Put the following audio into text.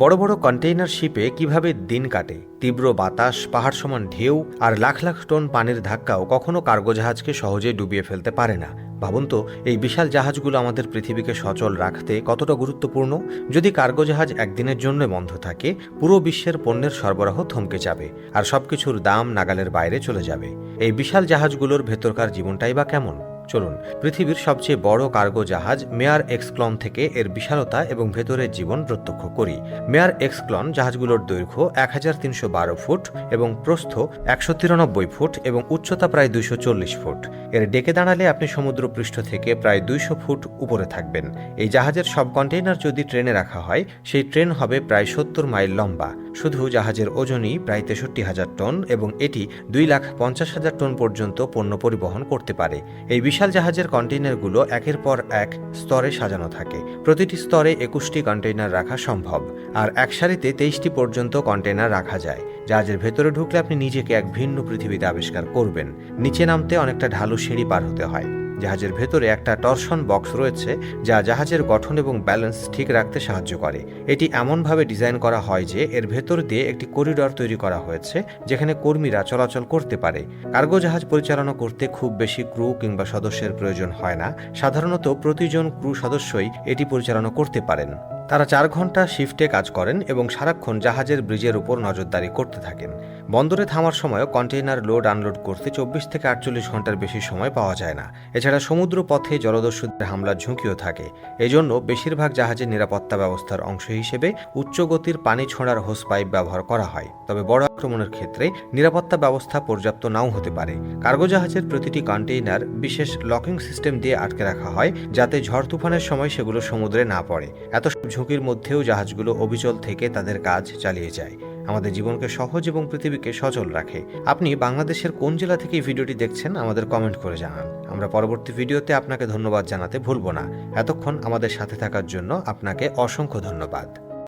বড় বড় কন্টেইনার শিপে কিভাবে দিন কাটে, তীব্র বাতাস, পাহাড় সমান ঢেউ আর লাখ লাখ টন পানির ধাক্কাও কখনো কার্গো জাহাজকে সহজে ডুবিয়ে ফেলতে পারে না। ভাবুন তো, এই বিশাল জাহাজগুলো আমাদের পৃথিবীকে সচল রাখতে কতটা গুরুত্বপূর্ণ। যদি কার্গো জাহাজ একদিনের জন্য বন্ধ থাকে, পুরো বিশ্বের পণ্যের সরবরাহ থমকে যাবে আর সবকিছুর দাম নাগালের বাইরে চলে যাবে। এই বিশাল জাহাজগুলোর ভেতরকার জীবনটাই বা কেমন? চলুন পৃথিবীর সবচেয়ে বড় কার্গো জাহাজ মেয়ার এক্সক্লন থেকে এর বিশালতা এবং ভেতরের জীবন প্রত্যক্ষ করি। মেয়ার এক্সক্লন জাহাজগুলোর দৈর্ঘ্য 1312 ফুট এবং প্রস্থ 193 ফুট এবং উচ্চতা প্রায় 240 ফুট। এর ডেকে দাঁড়ালে আপনি সমুদ্রপৃষ্ঠ থেকে প্রায় 200 ফুট উপরে থাকবেন। এই জাহাজের সব কন্টেইনার যদি ট্রেনে রাখা হয়, সেই ট্রেন হবে প্রায় 70 মাইল লম্বা। শুধু জাহাজের ওজনই প্রায় 63,000 টন এবং এটি 2,50,000 টন পর্যন্ত পণ্য পরিবহন করতে পারে। এই বিশাল জাহাজের কন্টেইনারগুলো একের পর এক স্তরে সাজানো থাকে। প্রতিটি স্তরে 21টি কন্টেইনার রাখা সম্ভব, আর এক সারিতে 23টি পর্যন্ত কন্টেইনার রাখা যায়। জাহাজের ভেতরে ঢুকলে আপনি নিজেকে এক ভিন্ন পৃথিবীতে আবিষ্কার করবেন। নিচে নামতে অনেকটা ঢালু সিঁড়ি পার হতে হয়। জাহাজের ভেতরে একটা টরশন বক্স রয়েছে, যা জাহাজের গঠন এবং ব্যালেন্স ঠিক রাখতে সাহায্য করে। এটি এমনভাবে ডিজাইন করা হয় যে এর ভেতর দিয়ে একটি করিডর তৈরি করা হয়েছে, যেখানে কর্মীরা চলাচল করতে পারে। কার্গো জাহাজ পরিচালনা করতে খুব বেশি ক্রু কিংবা সদস্যের প্রয়োজন হয় না। সাধারণত প্রতিজন ক্রু সদস্যই এটি পরিচালনা করতে পারেন। তারা 4 ঘন্টা শিফটে কাজ করেন এবং সারাক্ষণ জাহাজের ব্রিজের উপর নজরদারি করতে থাকেন। বন্দরে থামার সময়ও কন্টেইনার লোড আনলোড করতে 24 থেকে 48 ঘন্টার বেশি সময় পাওয়া যায় না। এছাড়া সমুদ্র পথে জলদস্যুদের হামলার ঝুঁকিও থাকে। এজন্য বেশিরভাগ জাহাজের নিরাপত্তা ব্যবস্থার অংশ হিসেবে উচ্চ গতির পানি ছোঁড়ার হোস পাইপ ব্যবহার করা হয়। তবে বড় আক্রমণের ক্ষেত্রে নিরাপত্তা ব্যবস্থা পর্যাপ্ত নাও হতে পারে। কার্গো জাহাজের প্রতিটি কন্টেইনার বিশেষ লকিং সিস্টেম দিয়ে আটকে রাখা হয়, যাতে ঝড় তুফানের সময় সেগুলো সমুদ্রে না পড়ে। এত ঝুঁকির মধ্যেও জাহাজগুলো অবিচল থেকে তাদের কাজ চালিয়ে যায়, আমাদের জীবনকে সহজ এবং পৃথিবীকে সচল রাখে। আপনি বাংলাদেশের কোন জেলা থেকে এই ভিডিওটি দেখছেন আমাদের কমেন্ট করে জানান। আমরা পরবর্তী ভিডিওতে আপনাকে ধন্যবাদ জানাতে ভুলব না। এতক্ষণ আমাদের সাথে থাকার জন্য আপনাকে অসংখ্য ধন্যবাদ।